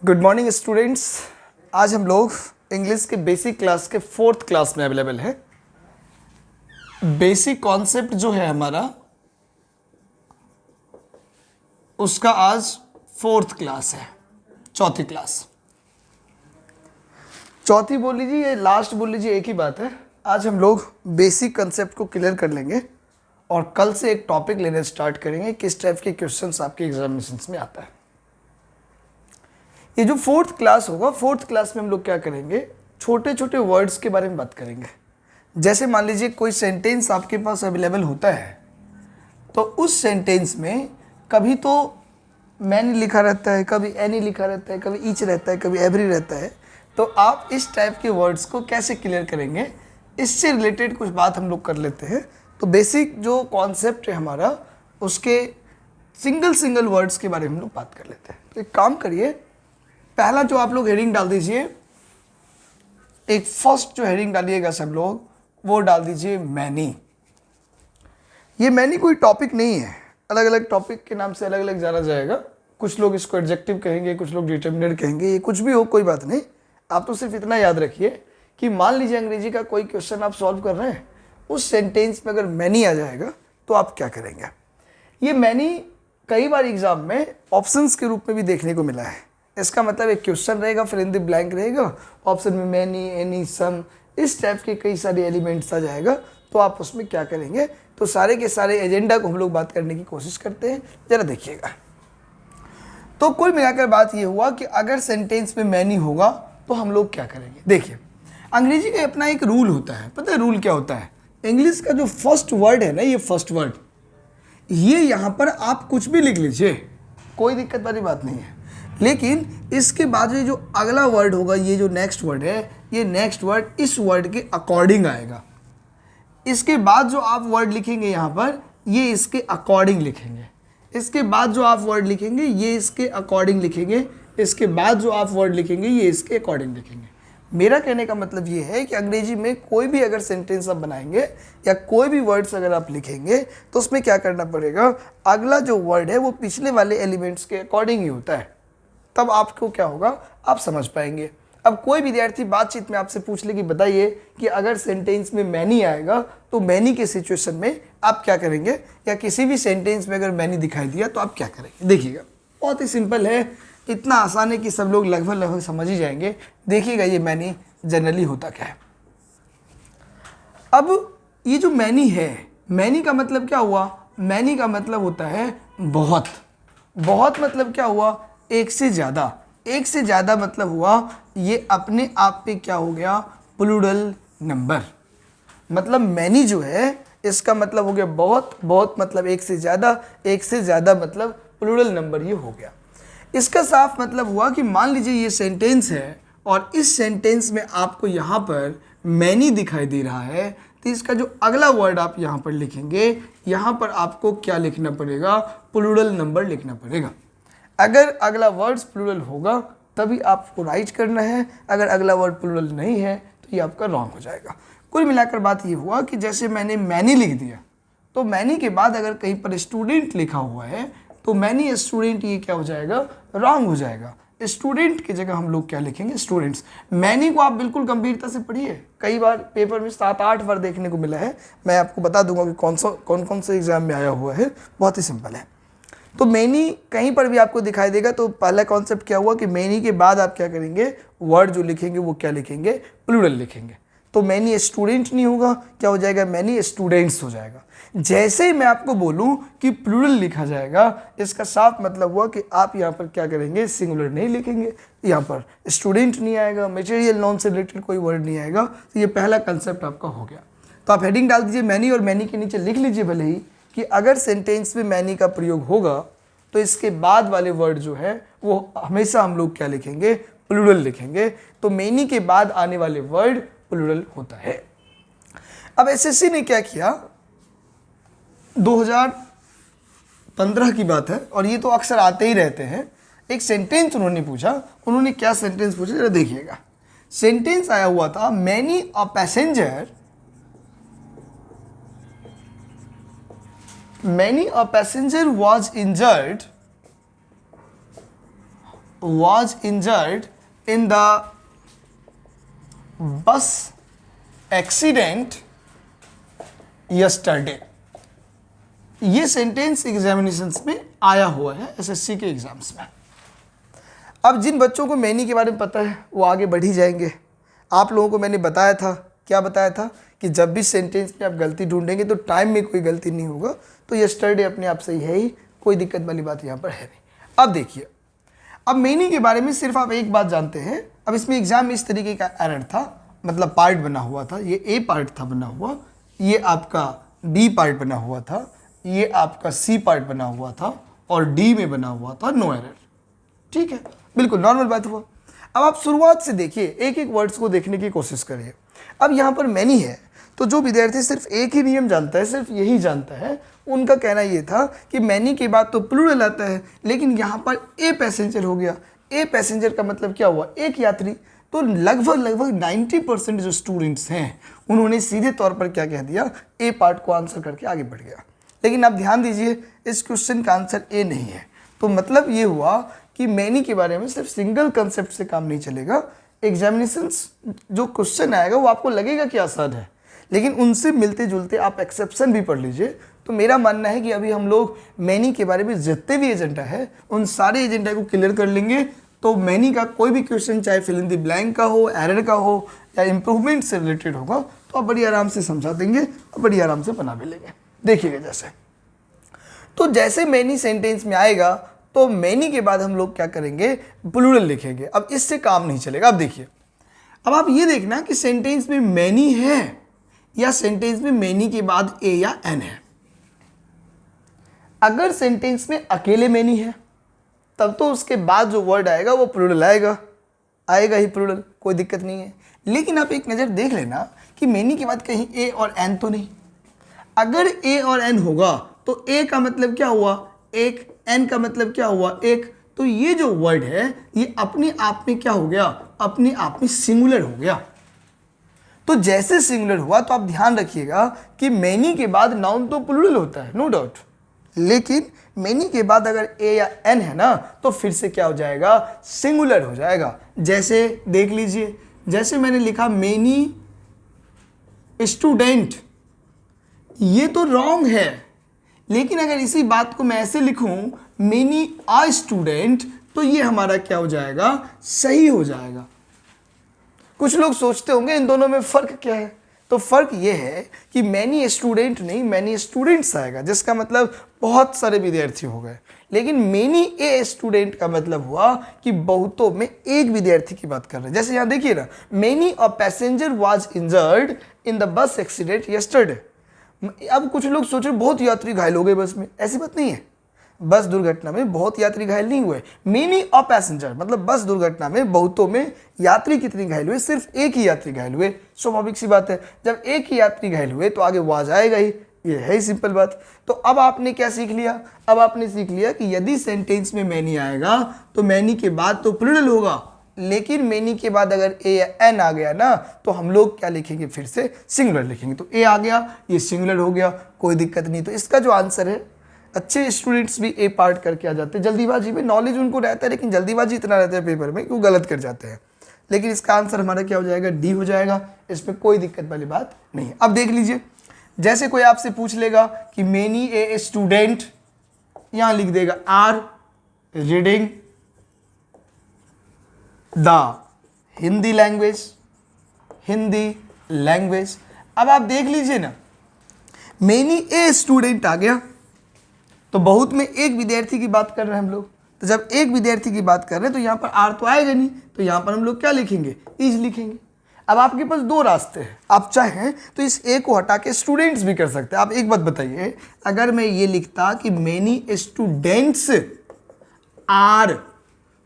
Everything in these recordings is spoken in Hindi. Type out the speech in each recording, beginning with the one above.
Good morning students. आज हम लोग इंग्लिश के बेसिक क्लास के 4th क्लास में अवेलेबल है। बेसिक कॉन्सेप्ट जो है हमारा उसका आज 4th क्लास है, चौथी क्लास। चौथी बोल लीजिए या लास्ट बोल लीजिए, एक ही बात है। आज हम लोग बेसिक कॉन्सेप्ट को क्लियर कर लेंगे और कल से एक टॉपिक लेने स्टार्ट करेंगे किस टाइप के क्वेश्चंस आपके एग्जामिनेशंस में आता है। ये जो 4th क्लास होगा, 4th क्लास में हम लोग क्या करेंगे, छोटे छोटे वर्ड्स के बारे में बात करेंगे। जैसे मान लीजिए कोई सेंटेंस आपके पास अवेलेबल होता है, तो उस सेंटेंस में कभी तो मैनी लिखा रहता है, कभी एनी लिखा रहता है, कभी ईच रहता है, कभी एवरी रहता है। तो आप इस टाइप के वर्ड्स को कैसे क्लियर करेंगे, इससे रिलेटेड कुछ बात हम लोग कर लेते हैं। तो बेसिक जो कॉन्सेप्ट है हमारा, उसके सिंगल वर्ड्स के बारे में हम लोग बात कर लेते हैं। तो एक काम करिए, पहला जो आप लोग हेडिंग डाल दीजिए, एक फर्स्ट जो हेडिंग डालिएगा सब लोग, वो डाल दीजिए मैनी। ये मैनी कोई टॉपिक नहीं है, अलग अलग टॉपिक के नाम से अलग अलग जाना जाएगा। कुछ लोग इसको एडजेक्टिव कहेंगे, कुछ लोग डिटर्मिनेंट कहेंगे, ये कुछ भी हो कोई बात नहीं। आप तो सिर्फ इतना याद रखिए कि मान लीजिए अंग्रेजी का कोई क्वेश्चन आप सॉल्व कर रहे हैं, उस सेंटेंस में अगर मैनी आ जाएगा तो आप क्या करेंगे। ये मैनी कई बार एग्जाम में ऑप्शंस के रूप में भी देखने को मिला है। इसका मतलब एक क्वेश्चन रहेगा, फिर इन द ब्लैंक रहेगा, ऑप्शन में मैनी, एनी, सम, इस टाइप के कई सारे एलिमेंट्स आ जाएगा। तो आप उसमें क्या करेंगे, तो सारे के सारे एजेंडा को हम लोग बात करने की कोशिश करते हैं, जरा देखिएगा। तो कुल मिलाकर बात ये हुआ कि अगर सेंटेंस में मैनी होगा तो हम लोग क्या करेंगे। देखिए, अंग्रेजी का अपना एक रूल होता है। पता है रूल क्या होता है? इंग्लिश का जो फर्स्ट वर्ड है ना, ये फर्स्ट वर्ड, ये यहाँ पर आप कुछ भी लिख लीजिए, कोई दिक्कत वाली बात नहीं है। लेकिन इसके बाद ये जो अगला वर्ड होगा, ये जो नेक्स्ट वर्ड है, ये नेक्स्ट वर्ड इस वर्ड के अकॉर्डिंग आएगा। इसके बाद जो आप वर्ड लिखेंगे यहाँ पर, ये इसके अकॉर्डिंग लिखेंगे। इसके बाद जो आप वर्ड लिखेंगे, ये इसके अकॉर्डिंग लिखेंगे। इसके बाद जो आप वर्ड लिखेंगे, ये इसके अकॉर्डिंग लिखेंगे। मेरा कहने का मतलब ये है कि अंग्रेजी में कोई भी अगर सेंटेंस आप बनाएंगे या कोई भी वर्ड्स अगर आप लिखेंगे, तो उसमें क्या करना पड़ेगा, अगला जो वर्ड है वो पिछले वाले एलिमेंट्स के अकॉर्डिंग ही होता है। तब आपको क्या होगा, आप समझ पाएंगे। अब कोई विद्यार्थी बातचीत में आपसे पूछ ले कि बताइए कि अगर सेंटेंस में मैनी आएगा तो मैनी के सिचुएशन में आप क्या करेंगे, या किसी भी सेंटेंस में अगर मैनी दिखाई दिया तो आप क्या करेंगे। देखिएगा, बहुत ही सिंपल है, इतना आसान है कि सब लोग लगभग समझ ही जाएंगे। देखिएगा ये मैनी जनरली होता क्या है। अब ये जो मैनी है, मैनी का मतलब क्या हुआ, मैनी का मतलब होता है बहुत। बहुत मतलब क्या हुआ, एक से ज़्यादा। एक से ज़्यादा मतलब हुआ ये अपने आप पे क्या हो गया, प्लूरल नंबर। मतलब मैनी जो है इसका मतलब हो गया बहुत, बहुत मतलब एक से ज़्यादा, एक से ज़्यादा मतलब प्लूरल नंबर, ये हो गया। इसका साफ मतलब हुआ कि मान लीजिए ये सेंटेंस है और इस सेंटेंस में आपको यहाँ पर मैनी दिखाई दे रहा है, तो इसका जो अगला वर्ड आप यहाँ पर लिखेंगे, यहाँ पर आपको क्या लिखना पड़ेगा, प्लूरल नंबर लिखना पड़ेगा। अगर अगला वर्ड्स प्लूरल होगा तभी आपको राइट करना है, अगर अगला वर्ड प्लूरल नहीं है तो ये आपका रॉन्ग हो जाएगा। कुल मिलाकर बात ये हुआ कि जैसे मैंने मैनी लिख दिया, तो मैनी के बाद अगर कहीं पर स्टूडेंट लिखा हुआ है तो मैनी स्टूडेंट, ये क्या हो जाएगा, रॉन्ग हो जाएगा। स्टूडेंट की जगह हम लोग क्या लिखेंगे, स्टूडेंट्स। मैनी को आप बिल्कुल गंभीरता से पढ़िए, कई बार पेपर में 7-8 बार देखने को मिला है। मैं आपको बता दूंगा कि कौन कौन से एग्जाम में आया हुआ है, बहुत ही सिंपल है। तो मैनी कहीं पर भी आपको दिखाई देगा तो पहला कॉन्सेप्ट क्या हुआ कि मैनी के बाद आप क्या करेंगे, वर्ड जो लिखेंगे वो क्या लिखेंगे, प्लूरल लिखेंगे। तो मैनी स्टूडेंट नहीं होगा, क्या हो जाएगा, मैनी स्टूडेंट्स हो जाएगा। जैसे ही मैं आपको बोलूं कि प्लूरल लिखा जाएगा, इसका साफ मतलब हुआ कि आप यहाँ पर क्या करेंगे, सिंगुलर नहीं लिखेंगे, यहाँ पर स्टूडेंट नहीं आएगा, मटेरियल नॉन से रिलेटेड कोई वर्ड नहीं आएगा। तो ये पहला कंसेप्ट आपका हो गया। तो आप हेडिंग डाल दीजिए मैनी, और मैनी के नीचे लिख लीजिए भले ही कि अगर सेंटेंस में मैनी का प्रयोग होगा तो इसके बाद वाले वर्ड जो है वो हमेशा हम लोग क्या लिखेंगे, प्लूरल लिखेंगे। तो मैनी के बाद आने वाले वर्ड प्लूरल होता है। अब एसएससी ने क्या किया, 2015 की बात है और ये तो अक्सर आते ही रहते हैं, एक सेंटेंस उन्होंने पूछा। उन्होंने क्या सेंटेंस पूछा, जरा देखिएगा। सेंटेंस आया हुआ था, many a passenger was injured was injured in the bus accident yesterday. ये सेंटेंस एग्जामिनेशंस में आया हुआ है एसएससी के एग्जाम्स में। अब जिन बच्चों को मैनी के बारे में पता है वो आगे बढ़ ही जाएंगे। आप लोगों को मैंने बताया था, क्या बताया था कि जब भी सेंटेंस में आप गलती ढूंढेंगे तो टाइम में कोई गलती नहीं होगा, तो यस्टरडे अपने आप सही है ही, कोई दिक्कत वाली बात यहाँ पर है नहीं। अब देखिए, अब मैनी के बारे में सिर्फ आप एक बात जानते हैं। अब इसमें एग्जाम में इस तरीके का एरर था, मतलब पार्ट बना हुआ था, ये ए पार्ट था बना हुआ, ये आपका बी पार्ट बना हुआ था, ये आपका सी पार्ट बना हुआ था और डी में बना हुआ था नो एरर। ठीक है, बिल्कुल नॉर्मल बात हुआ। अब आप शुरुआत से देखिए, एक एक वर्ड्स को देखने की कोशिश करिए। अब यहाँ पर मैनी है, तो जो विद्यार्थी सिर्फ एक ही नियम जानता है, सिर्फ यही जानता है, उनका कहना ये था कि मैनी के बाद तो प्लूरल आता है, लेकिन यहाँ पर ए पैसेंजर हो गया। ए पैसेंजर का मतलब क्या हुआ, एक यात्री। तो लगभग 90% जो स्टूडेंट्स हैं उन्होंने सीधे तौर पर क्या कह दिया, ए पार्ट को आंसर करके आगे बढ़ गया। लेकिन आप ध्यान दीजिए, इस क्वेश्चन का आंसर ए नहीं है। तो मतलब ये हुआ कि मैनी के बारे में सिर्फ सिंगल कंसेप्ट से काम नहीं चलेगा। एग्जामिनेशंस जो क्वेश्चन आएगा वो आपको लगेगा कि आसान है, लेकिन उनसे मिलते जुलते आप एक्सेप्शन भी पढ़ लीजिए। तो मेरा मानना है कि अभी हम लोग मैनी के बारे में जितने भी एजेंडा है उन सारे एजेंडा को क्लियर कर लेंगे। तो मैनी का कोई भी क्वेश्चन, चाहे फिल इन द ब्लैंक का हो, एरर का हो या इम्प्रूवमेंट से रिलेटेड होगा, तो आप बड़ी आराम से समझा देंगे और बड़ी आराम से बना भी लेंगे। देखिएगा जैसे, तो जैसे मैनी सेंटेंस में आएगा तो मैनी के बाद हम लोग क्या करेंगे, प्लूरल लिखेंगे। अब इससे काम नहीं चलेगा। अब देखिए, अब आप ये देखना कि सेंटेंस में मैनी है या सेंटेंस में मैनी के बाद ए या एन है। अगर सेंटेंस में अकेले मैनी है तब तो उसके बाद जो वर्ड आएगा वो प्लूरल आएगा ही प्लूरल, कोई दिक्कत नहीं है। लेकिन आप एक नज़र देख लेना कि मैनी के बाद कहीं ए और एन तो नहीं। अगर ए और एन होगा तो ए का मतलब क्या हुआ, एक, एन का मतलब क्या हुआ, एक। तो ये जो वर्ड है ये अपने आप में क्या हो गया, अपने आप में सिंगुलर हो गया। तो जैसे सिंगुलर हुआ तो आप ध्यान रखिएगा कि मैनी के बाद नाउन तो प्लूरल होता है, नो डाउट, लेकिन मैनी के बाद अगर ए या एन है ना तो फिर से क्या हो जाएगा, सिंगुलर हो जाएगा। जैसे देख लीजिए, जैसे मैंने लिखा मैनी स्टूडेंट, ये तो रॉन्ग है, लेकिन अगर इसी बात को मैं ऐसे लिखूं मैनी आ स्टूडेंट, तो ये हमारा क्या हो जाएगा, सही हो जाएगा। कुछ लोग सोचते होंगे इन दोनों में फर्क क्या है, तो फर्क ये है कि मैनी स्टूडेंट नहीं, मैनी स्टूडेंट्स आएगा, जिसका मतलब बहुत सारे विद्यार्थी हो गए। लेकिन मैनी ए स्टूडेंट का मतलब हुआ कि बहुतों में एक विद्यार्थी की बात कर रहे हैं। जैसे यहाँ देखिए ना, many a passenger was injured in the bus accident yesterday. अब कुछ लोग सोच रहे बहुत यात्री घायल हो गए बस में, ऐसी बात नहीं है। बस दुर्घटना में बहुत यात्री घायल नहीं हुए। मेनी अ पैसेंजर मतलब बस दुर्घटना में बहुतों में यात्री कितने घायल हुए, सिर्फ एक ही यात्री घायल हुए। स्वाभाविक सी बात है, जब एक ही यात्री घायल हुए तो आगे वाज आएगा ही, ये है ही सिंपल बात। तो अब आपने क्या सीख लिया, अब आपने सीख लिया कि यदि सेंटेंस में मैनी आएगा तो मैनी के बाद तो प्लूरल होगा, लेकिन मैनी के बाद अगर ए या एन आ गया ना तो हम लोग क्या लिखेंगे, फिर से सिंगुलर लिखेंगे। तो ए आ गया, ये सिंगुलर हो गया, कोई दिक्कत नहीं। तो इसका जो आंसर है, अच्छे स्टूडेंट्स भी ए पार्ट करके आ जाते हैं। जल्दीबाजी में नॉलेज उनको रहता है, लेकिन जल्दीबाजी इतना रहता है पेपर में कि वो गलत कर जाते हैं। लेकिन इसका आंसर हमारा क्या हो जाएगा, डी हो जाएगा। इसमें कोई दिक्कत वाली बात नहीं है। अब देख लीजिए, जैसे कोई आपसे पूछ लेगा कि मेनी ए स्टूडेंट, यहां लिख देगा are reading the Hindi language. अब आप देख लीजिए ना, मेनी ए स्टूडेंट आ गया तो बहुत में एक विद्यार्थी की बात कर रहे हैं हम लोग। तो जब एक विद्यार्थी की बात कर रहे हैं तो यहाँ पर आर तो आएगा नहीं, तो यहाँ पर हम लोग क्या लिखेंगे, इज लिखेंगे। अब आपके पास दो रास्ते हैं, आप चाहें तो इस ए को हटा के स्टूडेंट्स भी कर सकते हैं। आप एक बात बताइए, अगर मैं ये लिखता कि मेनी स्टूडेंट्स आर,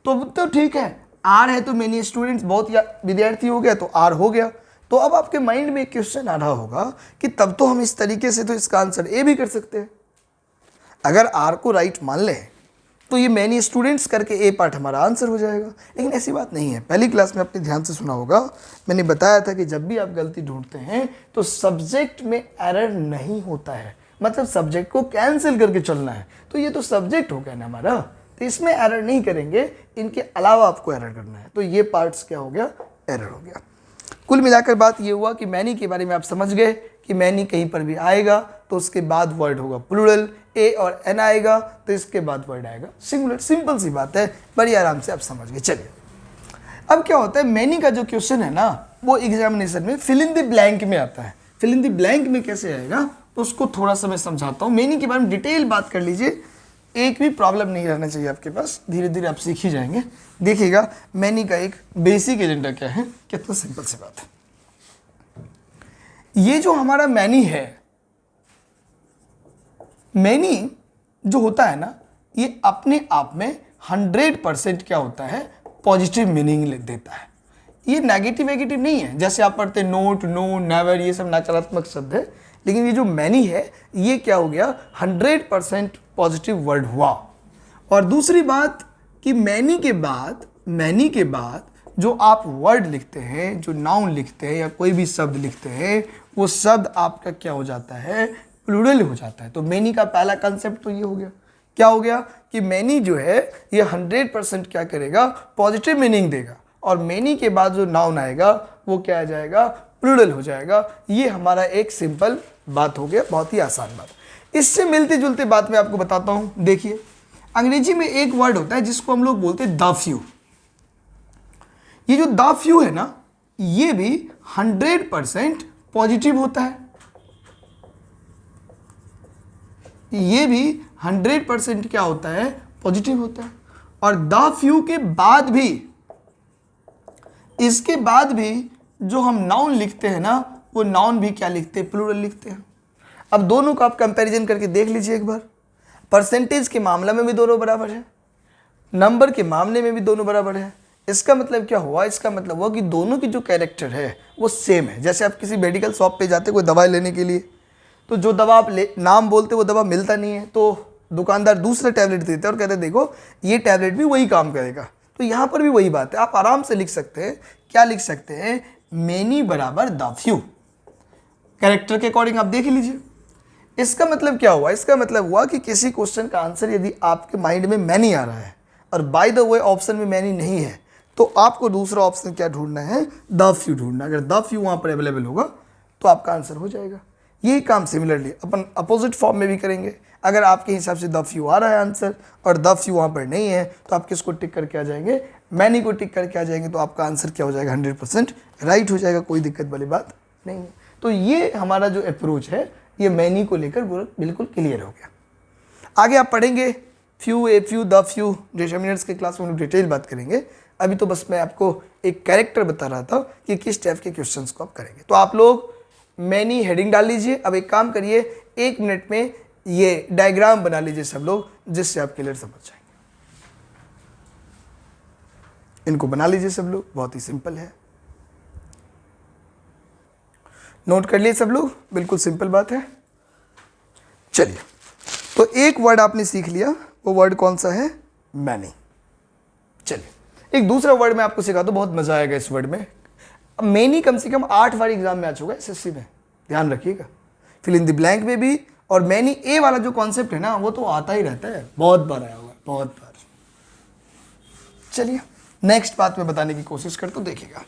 तो ठीक है, आर है तो मेनी स्टूडेंट्स, बहुत विद्यार्थी हो गया तो आर हो गया। तो अब आपके माइंड में एक क्वेश्चन आ रहा होगा कि तब तो हम इस तरीके से तो इसका आंसर ए भी कर सकते हैं। अगर आर को राइट मान लें तो ये मैनी स्टूडेंट्स करके ए पार्ट हमारा आंसर हो जाएगा, लेकिन ऐसी बात नहीं है। पहली क्लास में आपने ध्यान से सुना होगा, मैंने बताया था कि जब भी आप गलती ढूंढते हैं तो सब्जेक्ट में एरर नहीं होता है, मतलब सब्जेक्ट को कैंसिल करके चलना है। तो ये तो सब्जेक्ट हो गया ना हमारा, तो इसमें एरर नहीं करेंगे, इनके अलावा आपको एरर करना है। तो ये पार्ट्स क्या हो गया, एरर हो गया। कुल मिलाकर बात ये हुआ कि मैनी के बारे में आप समझ गए कि मैनी कहीं पर भी आएगा तो उसके बाद वर्ड होगा प्लूरल, ए और एन आएगा तो इसके बाद वर्ड आएगा सिंगुलर। सिंपल सी बात है, बड़ी आराम से आप समझ गए। चलिए अब क्या होता है, मैनी का जो क्वेश्चन है ना वो एग्जामिनेशन में फिल इन द ब्लैंक में आता है। फिल इन द ब्लैंक में कैसे आएगा तो उसको थोड़ा सा मैं समझाता हूँ। मैनी के बारे में डिटेल बात कर लीजिए, एक भी प्रॉब्लम नहीं रहना चाहिए आपके पास, धीरे धीरे आप सीख ही जाएंगे। देखिएगा मैनी का एक बेसिक एजेंडा क्या है, कितना सिंपल सी बात है। ये जो हमारा मैनी है, मैनी जो होता है ना ये अपने आप में 100% क्या होता है, पॉजिटिव मीनिंग देता है। ये नेगेटिव नहीं है, जैसे आप पढ़ते नोट, नो, नेवर, ये सब नकारात्मक शब्द है, लेकिन ये जो मैनी है ये क्या हो गया, 100% पॉजिटिव वर्ड हुआ। और दूसरी बात कि मैनी के बाद जो आप वर्ड लिखते हैं, जो नाउन लिखते हैं या कोई भी शब्द लिखते हैं, वो शब्द आपका क्या हो जाता है, प्लूरल हो जाता है। तो मैनी का पहला कंसेप्ट तो ये हो गया, क्या हो गया कि मैनी जो है ये 100% क्या करेगा, पॉजिटिव मीनिंग देगा। और मैनी के बाद जो नाउन आएगा वो क्या आ जाएगा, प्लूरल हो जाएगा। ये हमारा एक सिंपल बात हो गया, बहुत ही आसान बात। इससे मिलती जुलती बात मैं आपको बताता हूं। देखिए अंग्रेजी में एक वर्ड होता है जिसको हम लोग बोलते हैं द फ्यू। ये जो द फ्यू है ना ये भी 100% पॉजिटिव होता है, ये भी 100% क्या होता है, पॉजिटिव होता है। और द फ्यू के बाद भी, इसके बाद भी जो हम नाउन लिखते हैं ना वो नाउन भी क्या लिखते हैं, प्लूरल लिखते हैं। अब दोनों को आप कंपैरिजन करके देख लीजिए एक बार। परसेंटेज के मामले में भी दोनों बराबर है, नंबर के मामले में भी दोनों बराबर है। इसका मतलब क्या हुआ, इसका मतलब हुआ कि दोनों की जो कैरेक्टर है वो सेम है। जैसे आप किसी मेडिकल शॉप पे जाते कोई दवाई लेने के लिए, तो जो दवा आप नाम बोलते वो दवा मिलता नहीं है, तो दुकानदार दूसरा टैबलेट देते हैं और कहते हैं देखो ये टैबलेट भी वही काम करेगा। तो यहाँ पर भी वही बात है, आप आराम से लिख सकते हैं, क्या लिख सकते हैं, मैनी बराबर द फ्यू। कैरेक्टर के अकॉर्डिंग आप देख लीजिए। इसका मतलब क्या हुआ, इसका मतलब हुआ कि किसी क्वेश्चन का आंसर यदि आपके माइंड में मैनी आ रहा है और बाय द वे ऑप्शन में मैनी नहीं है, तो आपको दूसरा ऑप्शन क्या ढूंढना है, द फ्यू ढूंढना। अगर द फ्यू वहाँ पर अवेलेबल होगा तो आपका आंसर हो जाएगा। यही काम सिमिलरली अपन अपोजिट फॉर्म में भी करेंगे। अगर आपके हिसाब से द फ्यू आ रहा है आंसर और द फ्यू वहाँ पर नहीं है तो आप किसको टिक करके आ जाएंगे, मैनी को टिक करके आ जाएंगे, तो आपका आंसर क्या हो जाएगा, 100% राइट हो जाएगा। कोई दिक्कत वाली बात नहीं है। तो ये हमारा जो अप्रोच है ये मैनी को लेकर बिल्कुल क्लियर हो गया। आगे आप पढ़ेंगे few, a few, the few, जैसे मिनट्स के क्लास में हम डिटेल बात करेंगे। अभी तो बस मैं आपको एक कैरेक्टर बता रहा था कि किस टाइप के क्वेश्चंस को आप करेंगे। तो आप लोग मैनी हेडिंग डाल लीजिए। अब एक काम करिए, 1 मिनट में ये डायग्राम बना लीजिए सब लोग, जिससे आप क्लियर समझ जाएंगे। इनको बना लीजिए सब लोग, बहुत ही सिंपल है। नोट कर लिए सब लोग, बिल्कुल सिंपल बात है। चलिए, तो एक वर्ड आपने सीख लिया, वो वर्ड कौन सा है, मैनी। चलिए एक दूसरा वर्ड मैं आपको सिखा दूं, बहुत मजा आएगा इस वर्ड में। मैनी कम से कम 8 बार एग्जाम में आ चुका है एसएससी में, ध्यान रखिएगा। फिल इन द ब्लैंक में भी, और मैनी ए वाला जो कॉन्सेप्ट है ना वो तो आता ही रहता है, बहुत बार आया हुआ है, बहुत बार। चलिए नेक्स्ट बात मैं बताने की कोशिश करता हूं, देखिएगा।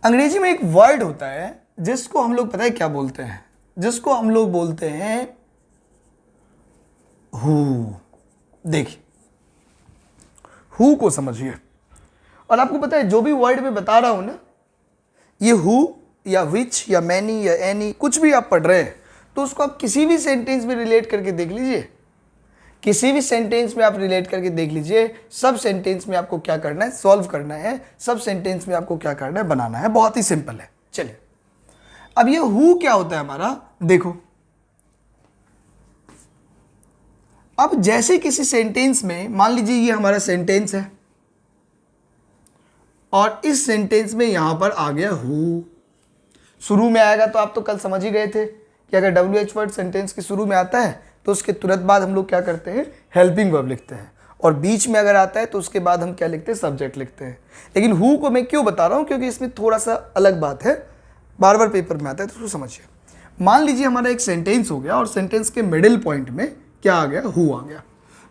अंग्रेजी में एक वर्ड होता है जिसको हम लोग पता है क्या बोलते हैं, जिसको हम लोग बोलते हैं हु। देखिए हु को समझिए, और आपको पता है जो भी वर्ड मैं बता रहा हूं ना, ये हु या विच या मैनी या एनी कुछ भी आप पढ़ रहे हैं तो उसको आप किसी भी सेंटेंस में रिलेट करके देख लीजिए। किसी भी सेंटेंस में आप रिलेट करके देख लीजिए। सब सेंटेंस में आपको क्या करना है, सॉल्व करना है। सब सेंटेंस में आपको क्या करना है, बनाना है। बहुत ही सिंपल है। चलिए अब ये हु क्या होता है हमारा, देखो। अब जैसे किसी सेंटेंस में, मान लीजिए ये हमारा सेंटेंस है और इस सेंटेंस में यहां पर आ गया हु। शुरू में आएगा तो आप तो कल समझ ही गए थे कि अगर WH वर्ड सेंटेंस के शुरू में आता है तो उसके तुरंत बाद हम लोग क्या करते हैं, हेल्पिंग वर्ब लिखते हैं। और बीच में अगर आता है तो उसके बाद हम क्या लिखते हैं, सब्जेक्ट लिखते हैं। लेकिन हु को मैं क्यों बता रहा हूं, क्योंकि इसमें थोड़ा सा अलग बात है, बार बार पेपर में आता है, तो उसको समझिए। मान लीजिए हमारा एक सेंटेंस हो गया और सेंटेंस के मिडिल पॉइंट में क्या आ गया, हु आ गया।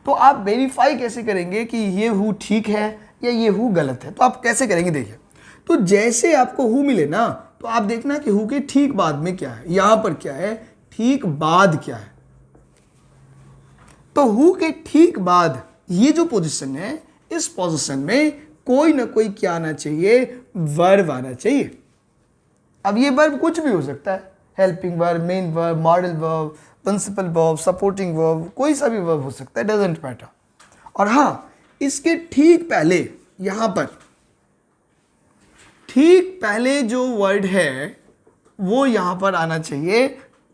तो आप वेरीफाई कैसे करेंगे कि ये हु ठीक है या ये हु गलत है? तो आप कैसे करेंगे, देखिए, तो जैसे आपको हु मिले ना, तो आप देखना कि हु के ठीक बाद में क्या है, यहां पर क्या है, ठीक बाद क्या है। तो हु के ठीक बाद ये जो पोजीशन है, इस पोजीशन में कोई ना कोई क्या आना चाहिए, वर्ब आना चाहिए। अब ये वर्ब कुछ भी हो सकता है, helping verb, main verb, modal verb, principal verb, supporting verb, कोई सा भी वर्ब हो सकता है, डजेंट मैटर। और हाँ, इसके ठीक पहले यहां पर ठीक पहले जो वर्ड है वो यहां पर आना चाहिए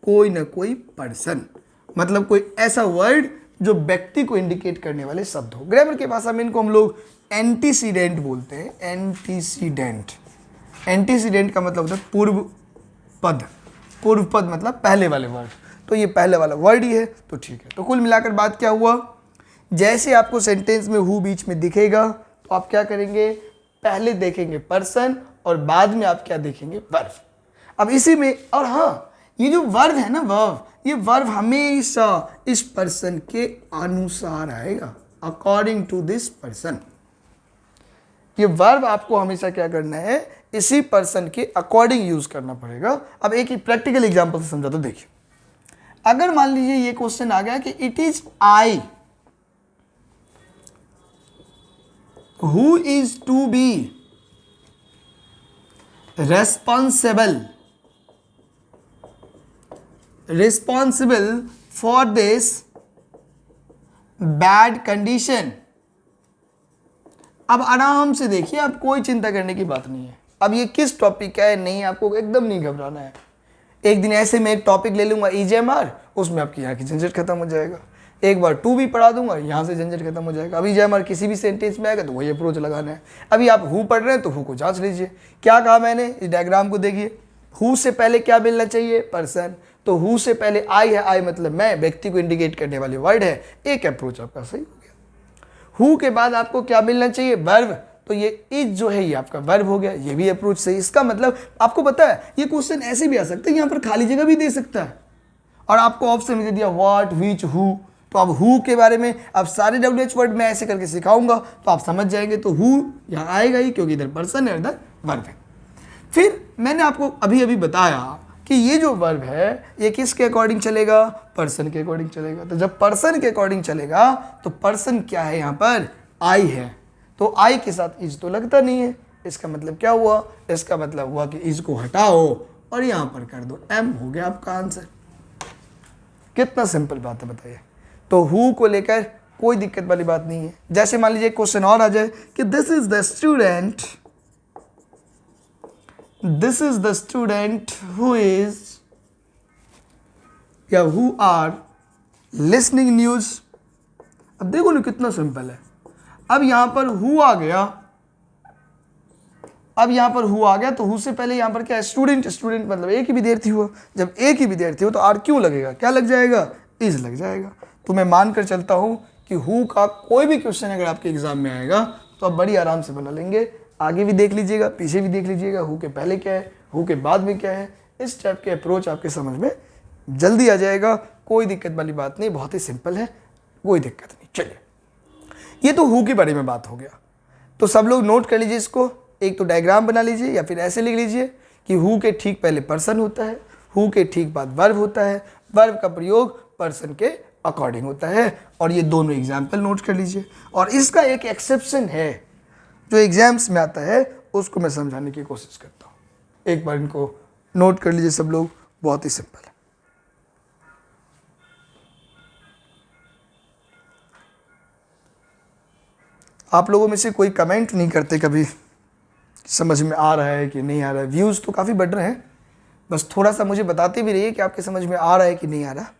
कोई ना कोई पर्सन, मतलब कोई ऐसा वर्ड जो व्यक्ति को इंडिकेट करने वाले शब्द हो। ग्रामर की भाषा में इनको हम लोग एंटीसीडेंट बोलते हैं। एंटीसीडेंट, एंटीसीडेंट का मतलब होता है पूर्व पद। पूर्व पद मतलब पहले वाले वर्ड, तो ये पहले वाला वर्ड ही है, तो ठीक है। तो कुल मिलाकर बात क्या हुआ, जैसे आपको सेंटेंस में हु बीच में दिखेगा तो आप क्या करेंगे, पहले देखेंगे पर्सन और बाद में आप क्या देखेंगे, वर्ब। अब इसी में, और हाँ, ये जो वर्ब है ना, वर्ब, ये वर्ब हमेशा इस पर्सन के अनुसार आएगा, अकॉर्डिंग टू दिस पर्सन। ये वर्ब आपको हमेशा क्या करना है, इसी पर्सन के अकॉर्डिंग यूज करना पड़ेगा। अब एक ही प्रैक्टिकल एग्जांपल से समझा, तो देखिए, अगर मान लीजिए ये क्वेश्चन आ गया कि it is I who is to be responsible for this bad condition। अब आराम से देखिए, अब कोई चिंता करने की बात नहीं है। अब ये किस टॉपिक का है, नहीं, आपको एकदम नहीं घबराना है। एक दिन ऐसे मैं एक टॉपिक ले लूंगा EJMR, उसमें आपकी यहाँ की झंझट खत्म हो जाएगा। एक बार टू भी पढ़ा दूंगा, यहाँ से झंझट खत्म हो जाएगा। अब EJMR किसी भी सेंटेंस में आएगा तो वही अप्रोच लगाना है। अभी आप हु पढ़ रहे हैं तो हु को जांच लीजिए, क्या कहा मैंने, इस डायग्राम को देखिए, हु से पहले क्या मिलना चाहिए, पर्सन। तो हु से पहले आई है, आई मतलब मैं, व्यक्ति को इंडिकेट करने वाले वर्ड है, एक अप्रोच आपका सही हो गया। हु के बाद आपको क्या मिलना चाहिए, वर्ब, तो ये इज जो है ये आपका वर्ब हो गया, ये भी अप्रोच सही। इसका मतलब आपको पता है ये क्वेश्चन ऐसे भी आ सकता है, यहाँ पर खाली जगह भी दे सकता है और आपको ऑप्शन दे दिया व्हाट, व्हिच, हु। तो अब हु के बारे में अब सारे WH वर्ड मैं ऐसे करके सिखाऊंगा तो आप समझ जाएंगे। तो हु यहाँ आएगा ही, क्योंकि इधर पर्सन है, इधर वर्ब है। फिर मैंने आपको अभी अभी बताया कि ये जो वर्ब है ये किसके अकॉर्डिंग चलेगा, पर्सन के अकॉर्डिंग चलेगा। तो जब पर्सन के अकॉर्डिंग चलेगा तो पर्सन क्या है, यहाँ पर आई है, तो आई के साथ इज तो लगता नहीं है। इसका मतलब क्या हुआ, इसका मतलब हुआ कि इज को हटाओ और यहाँ पर कर दो एम, हो गया आपका आंसर। कितना सिंपल बात है बताइए। तो हु को लेकर कोई दिक्कत वाली बात नहीं है। जैसे मान लीजिए क्वेश्चन और आ जाए कि this is the student who is या हु आर लिसनिंग न्यूज। अब देखो ना कितना सिंपल है। अब यहां पर हु आ गया, अब यहां पर हु आ गया तो हु से पहले यहां पर क्या है, स्टूडेंट। स्टूडेंट मतलब एक ही विद्यार्थी हुआ। जब एक ही विद्यार्थी हो तो आर क्यों लगेगा, क्या लग जाएगा, इज लग जाएगा। तो मैं मानकर चलता हूं कि हु का कोई भी क्वेश्चन अगर आपके एग्जाम में आएगा तो आप बड़ी आराम से बना लेंगे। आगे भी देख लीजिएगा, पीछे भी देख लीजिएगा, हु के पहले क्या है, हु के बाद में क्या है। इस टाइप के अप्रोच आपके समझ में जल्दी आ जाएगा, कोई दिक्कत वाली बात नहीं, बहुत ही सिंपल है, कोई दिक्कत नहीं। चलिए, ये तो हु के बारे में बात हो गया। तो सब लोग नोट कर लीजिए इसको, एक तो डायग्राम बना लीजिए या फिर ऐसे लिख लीजिए कि हु के ठीक पहले पर्सन होता है, हु के ठीक बाद वर्ब होता है, वर्ब का प्रयोग पर्सन के अकॉर्डिंग होता है। और ये दोनों एग्जाम्पल नोट कर लीजिए। और इसका एक एक्सेप्शन है जो एग्जाम्स में आता है, उसको मैं समझाने की कोशिश करता हूँ। एक बार इनको नोट कर लीजिए सब लोग, बहुत ही सिंपल है। आप लोगों में से कोई कमेंट नहीं करते कभी समझ में आ रहा है कि नहीं आ रहा है। व्यूज़ तो काफ़ी बढ़ रहे हैं, बस थोड़ा सा मुझे बताते भी रहिए कि आपके समझ में आ रहा है कि नहीं आ रहा।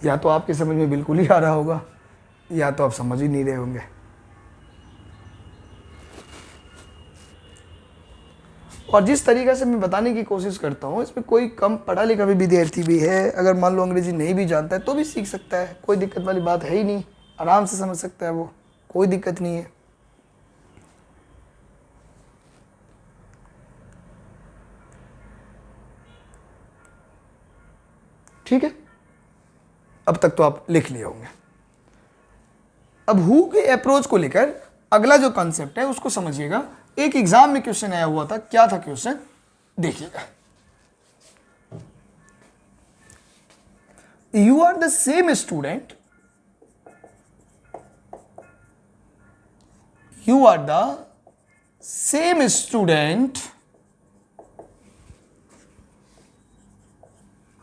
या तो आपके समझ में बिल्कुल ही आ रहा होगा या तो आप समझ ही नहीं रहे होंगे। और जिस तरीके से मैं बताने की कोशिश करता हूँ, इसमें कोई कम पढ़ा लिखा भी विद्यार्थी भी है, अगर मान लो अंग्रेजी नहीं भी जानता है तो भी सीख सकता है, कोई दिक्कत वाली बात है ही नहीं, आराम से समझ सकता है वो, कोई दिक्कत नहीं है। ठीक है, अब तक तो आप लिख लिए होंगे। अब हु के अप्रोच को लेकर अगला जो कॉन्सेप्ट है उसको समझिएगा। एक एग्जाम में क्वेश्चन आया हुआ था, क्या था क्वेश्चन देखिएगा। You are the same student, you are the same student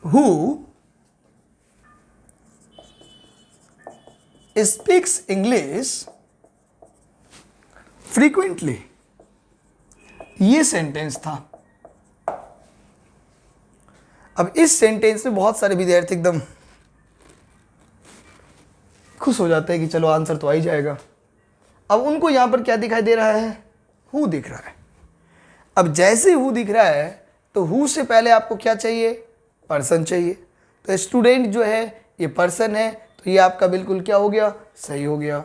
who speaks English frequently। ये सेंटेंस था। अब इस सेंटेंस में बहुत सारे विद्यार्थी एकदम खुश हो जाते हैं कि चलो आंसर तो आ ही जाएगा। अब उनको यहां पर क्या दिखाई दे रहा है, हु दिख रहा है। अब जैसे हु दिख रहा है तो हु से पहले आपको क्या चाहिए, पर्सन चाहिए। तो स्टूडेंट जो है ये पर्सन है, तो ये आपका बिल्कुल क्या हो गया, सही हो गया।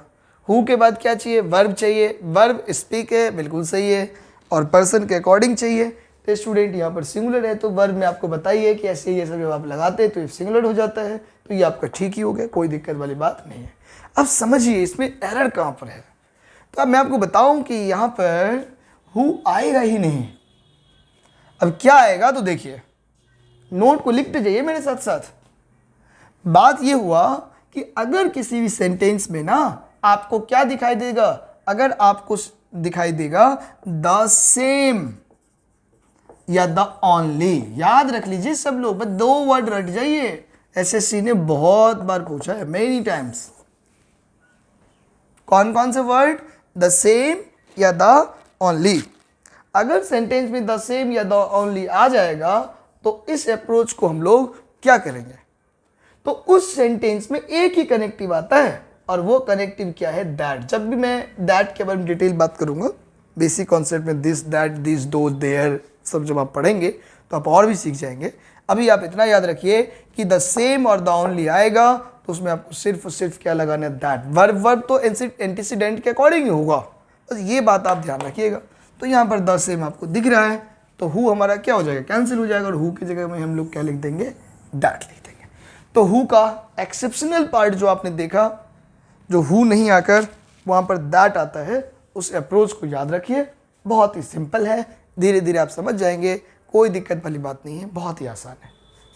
हु के बाद क्या चाहिए, वर्ब चाहिए, वर्ब स्पीक है, बिल्कुल सही है। और पर्सन के अकॉर्डिंग चाहिए, तो स्टूडेंट यहाँ पर सिंगुलर है, तो वर्ब में आपको बताइए कि ऐसे ये सब जब आप लगाते हैं तो ये सिंगुलर हो जाता है, तो ये आपका ठीक ही हो गया, कोई दिक्कत वाली बात नहीं है। अब समझिए इसमें एरर कहाँ पर है। तो अब मैं आपको बताऊं कि यहाँ पर हु आएगा ही नहीं। अब क्या आएगा, तो देखिए नोट को लिखते जाइए मेरे साथ साथ। बात ये हुआ कि अगर किसी भी सेंटेंस में ना आपको क्या दिखाई देगा, अगर आपको दिखाई देगा द सेम या द ओनली, याद रख लीजिए सब लोग, बस 2 वर्ड रट जाइए। एसएससी ने बहुत बार पूछा है, मेनी टाइम्स। कौन कौन से वर्ड, द सेम या द ओनली। अगर सेंटेंस में द सेम या द ओनली आ जाएगा तो इस अप्रोच को हम लोग क्या करेंगे, तो उस सेंटेंस में एक ही कनेक्टिव आता है, और वो कनेक्टिव क्या है, दैट। जब भी मैं दैट के बारे में डिटेल बात करूंगा, बेसिक कॉन्सेप्ट में दिस, दैट, दिस, दो, देयर, सब जब आप पढ़ेंगे तो आप और भी सीख जाएंगे। अभी आप इतना याद रखिए कि द सेम और द ओनली आएगा तो उसमें आपको सिर्फ और सिर्फ क्या लगाना है, दैट। वर्ब तो एंटीसीडेंट के अकॉर्डिंग ही होगा, बस ये बात आप ध्यान रखिएगा। तो यहाँ पर द सेम आपको दिख रहा है, तो हु हमारा क्या हो जाएगा, कैंसिल हो जाएगा, और हु की जगह में हम लोग क्या लिख देंगे, दैट लिख देंगे। तो हु का एक्सेप्शनल पार्ट जो आपने देखा, जो हु नहीं आकर वहाँ पर दैट आता है, उस अप्रोच को याद रखिए। बहुत ही सिंपल है, धीरे धीरे आप समझ जाएंगे, कोई दिक्कत वाली बात नहीं है, बहुत ही आसान है।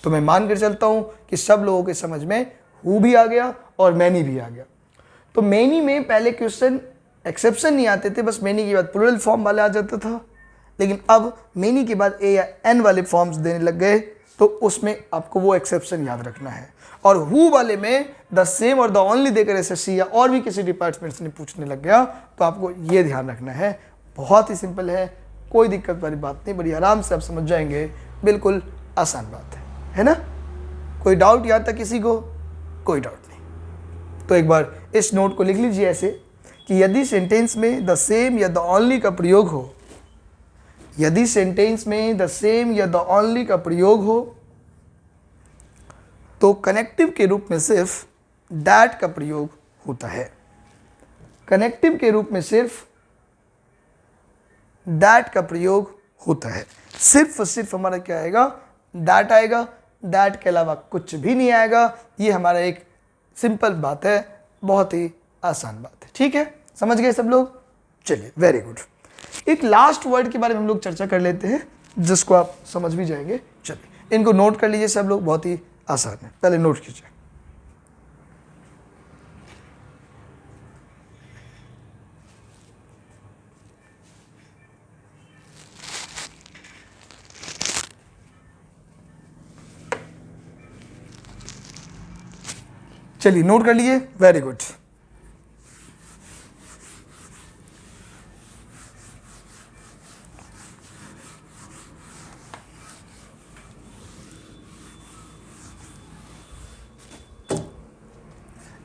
तो मैं मान कर चलता हूँ कि सब लोगों के समझ में हु भी आ गया और मैनी भी आ गया। तो मैनी में पहले क्वेश्चन एक्सेप्शन नहीं आते थे, बस मैनी के बाद प्लूरल फॉर्म वाले आ जाता था, लेकिन अब मैनी के बाद ए या एन वाले फॉर्म्स देने लग गए, तो उसमें आपको वो एक्सेप्शन याद रखना है। और हु वाले में द सेम और द ओनली देकर एसएससी या और भी किसी डिपार्टमेंट ने पूछने लग गया, तो आपको ये ध्यान रखना है। बहुत ही सिंपल है, कोई दिक्कत वाली बात नहीं, बड़ी आराम से आप समझ जाएंगे, बिल्कुल आसान बात है ना। कोई डाउट यहाँ तक किसी को, कोई डाउट नहीं। तो एक बार इस नोट को लिख लीजिए ऐसे कि यदि सेंटेंस में द सेम या द ओनली का प्रयोग हो, यदि सेंटेंस में द सेम या द ओनली का प्रयोग हो, तो कनेक्टिव के रूप में सिर्फ दैट का प्रयोग होता है। कनेक्टिव के रूप में सिर्फ दैट का प्रयोग होता है। सिर्फ और सिर्फ हमारा क्या आएगा, दैट आएगा, दैट के अलावा कुछ भी नहीं आएगा। ये हमारा एक सिंपल बात है, बहुत ही आसान बात है। ठीक है, समझ गए सब लोग? चलिए, वेरी गुड। एक लास्ट वर्ड के बारे में हम लोग चर्चा कर लेते हैं, जिसको आप समझ भी जाएंगे। चलिए, इनको नोट कर लीजिए सब लोग, बहुत ही आसान है। पहले नोट कीजिए। चलिए, नोट कर लीजिए, वेरी गुड।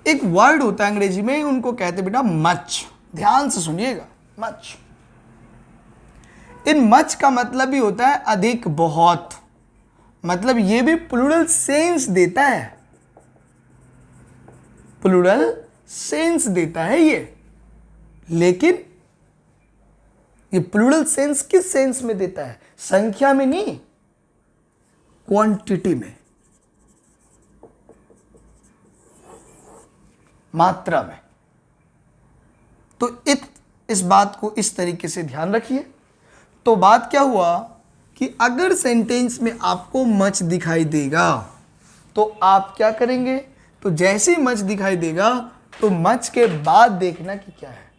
एक वर्ड होता है अंग्रेजी में, उनको कहते बेटा मच। ध्यान से सुनिएगा, मच। इन मच का मतलब भी होता है अधिक, बहुत। मतलब ये भी प्लूरल सेंस देता है, प्लूरल सेंस देता है ये। लेकिन ये प्लूरल सेंस किस सेंस में देता है? संख्या में नहीं, क्वांटिटी में। मात्रा में। तो इस बात को इस तरीके से ध्यान रखिए। तो बात क्या हुआ कि अगर सेंटेंस में आपको मच दिखाई देगा तो आप क्या करेंगे, तो जैसे ही मच दिखाई देगा तो मच के बाद देखना कि क्या है।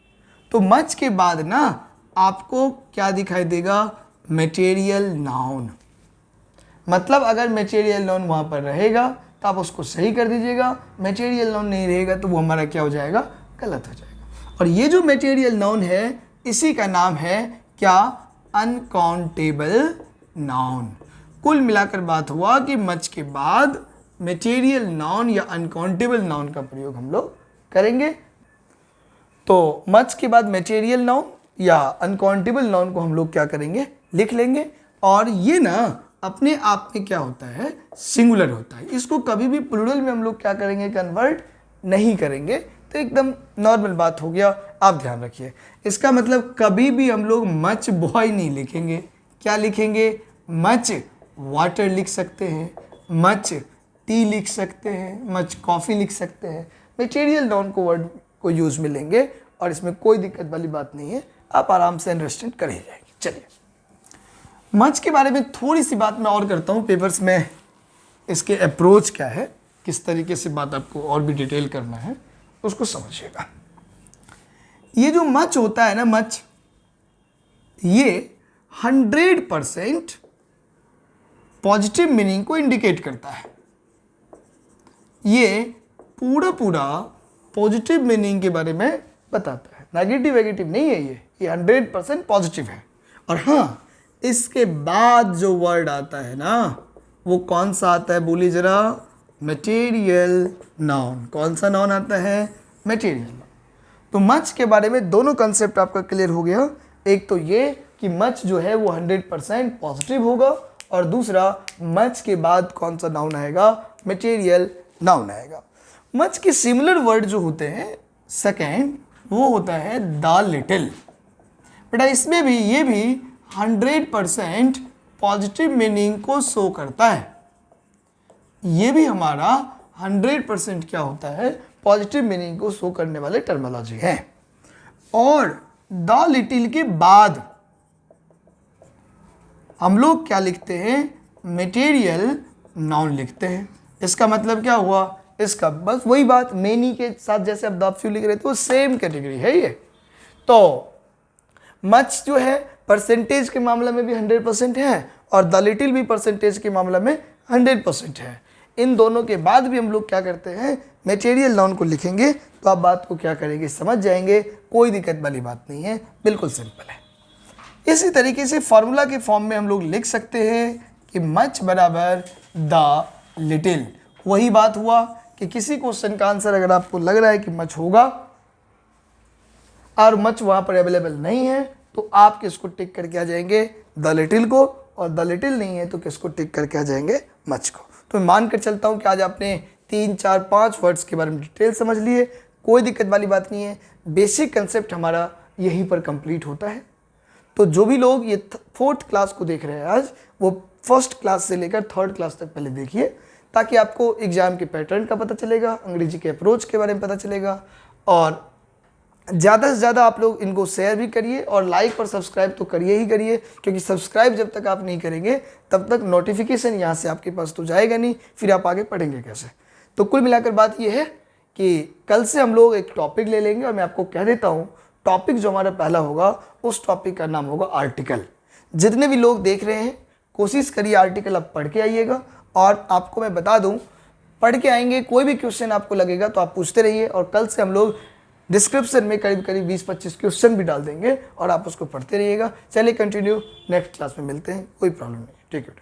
तो मच के बाद ना आपको क्या दिखाई देगा, मटेरियल नाउन। मतलब अगर मटेरियल नाउन वहाँ पर रहेगा तो आप उसको सही कर दीजिएगा, मटेरियल नाउन नहीं रहेगा तो वो हमारा क्या हो जाएगा, गलत हो जाएगा। और ये जो मटेरियल नाउन है इसी का नाम है क्या, अनकाउंटेबल नाउन। कुल मिलाकर बात हुआ कि मच के बाद मटेरियल नाउन या अनकाउंटेबल नाउन का प्रयोग हम लोग करेंगे। तो मच के बाद मटेरियल नाउन या अनकाउंटेबल नाउन को हम लोग क्या करेंगे, लिख लेंगे। और ये ना अपने आप में क्या होता है, सिंगुलर होता है। इसको कभी भी प्लूरल में हम लोग क्या करेंगे, कन्वर्ट नहीं करेंगे। तो एकदम नॉर्मल बात हो गया, आप ध्यान रखिए। इसका मतलब कभी भी हम लोग मच बॉय नहीं लिखेंगे। क्या लिखेंगे, मच वाटर लिख सकते हैं, मच टी लिख सकते हैं, मच कॉफ़ी लिख सकते हैं। मटेरियल नाउन को वर्ड को यूज़ में लेंगे और इसमें कोई दिक्कत वाली बात नहीं है, आप आराम से अंडरस्टैंड कर ही जाएंगे। चलिए मच के बारे में थोड़ी सी बात मैं और करता हूँ पेपर्स में, इसके अप्रोच क्या है, किस तरीके से बात आपको और भी डिटेल करना है उसको समझिएगा। ये जो मच होता है ना, मच ये 100% पॉजिटिव मीनिंग को इंडिकेट करता है। ये पूरा पॉजिटिव मीनिंग के बारे में बताता है, नेगेटिव नहीं है। ये 100% पॉजिटिव है। और हाँ, इसके बाद जो वर्ड आता है ना वो कौन सा आता है, बोलिए जरा, मटेरियल नाउन। कौन सा नाउन आता है, मटेरियल नाउन। तो मच के बारे में दोनों कंसेप्ट आपका क्लियर हो गया। एक तो ये कि मच जो है वो 100% पॉजिटिव होगा, और दूसरा मच के बाद कौन सा नाउन आएगा, मटेरियल नाउन आएगा। मच के सिमिलर वर्ड जो होते हैं सेकेंड, वो होता है द लिटिल। बेटा इसमें भी ये भी 100% पॉजिटिव मीनिंग को शो करता है। ये भी हमारा 100% क्या होता है, पॉजिटिव मीनिंग को शो करने वाले टर्मिनोलॉजी है। और द लिटिल के बाद हम लोग क्या लिखते हैं, मटेरियल नाउन लिखते हैं। इसका मतलब क्या हुआ, इसका बस वही बात, मेनी के साथ जैसे आप द फ्यू लिख रहे थे वो सेम कैटेगरी है ये। तो मच जो है परसेंटेज के मामले में भी 100% है, और द लिटिल भी परसेंटेज के मामले में 100% है। इन दोनों के बाद भी हम लोग क्या करते हैं, मटेरियल नाउन को लिखेंगे। तो आप बात को क्या करेंगे, समझ जाएंगे, कोई दिक्कत वाली बात नहीं है, बिल्कुल सिंपल है। इसी तरीके से फॉर्मूला के फॉर्म में हम लोग लिख सकते हैं कि मच बराबर द लिटिल। वही बात हुआ कि किसी क्वेश्चन का आंसर अगर आपको लग रहा है कि मच होगा और मच वहाँ पर अवेलेबल नहीं है तो आप किसको टिक करके आ जाएंगे, द लिटिल को, और द लिटिल नहीं है तो किसको टिक करके आ जाएंगे, मच को। तो मैं मान कर चलता हूँ कि आज आपने 3, 4, 5 वर्ड्स के बारे में डिटेल समझ लिए, कोई दिक्कत वाली बात नहीं है। बेसिक कंसेप्ट हमारा यहीं पर कंप्लीट होता है। तो जो भी लोग ये 4th क्लास को देख रहे हैं आज, वो 1st क्लास से लेकर 3rd क्लास तक पहले देखिए, ताकि आपको एग्जाम के पैटर्न का पता चलेगा, अंग्रेजी के अप्रोच के बारे में पता चलेगा। और ज़्यादा से ज़्यादा आप लोग इनको शेयर भी करिए, और लाइक और सब्सक्राइब तो करिए ही करिए, क्योंकि सब्सक्राइब जब तक आप नहीं करेंगे तब तक नोटिफिकेशन यहाँ से आपके पास तो जाएगा नहीं, फिर आप आगे पढ़ेंगे कैसे। तो कुल मिलाकर बात ये है कि कल से हम लोग एक टॉपिक ले लेंगे, और मैं आपको कह देता हूँ टॉपिक जो हमारा पहला होगा उस टॉपिक का नाम होगा आर्टिकल। जितने भी लोग देख रहे हैं कोशिश करिए आर्टिकल आप पढ़ के आइएगा। और आपको मैं बता दूं, पढ़ के आएंगे, कोई भी क्वेश्चन आपको लगेगा तो आप पूछते रहिए, और कल से हम लोग डिस्क्रिप्शन में करीब 20-25 क्वेश्चन भी डाल देंगे और आप उसको पढ़ते रहिएगा। चलिए कंटिन्यू, नेक्स्ट क्लास में मिलते हैं, कोई प्रॉब्लम नहीं। ठीक है।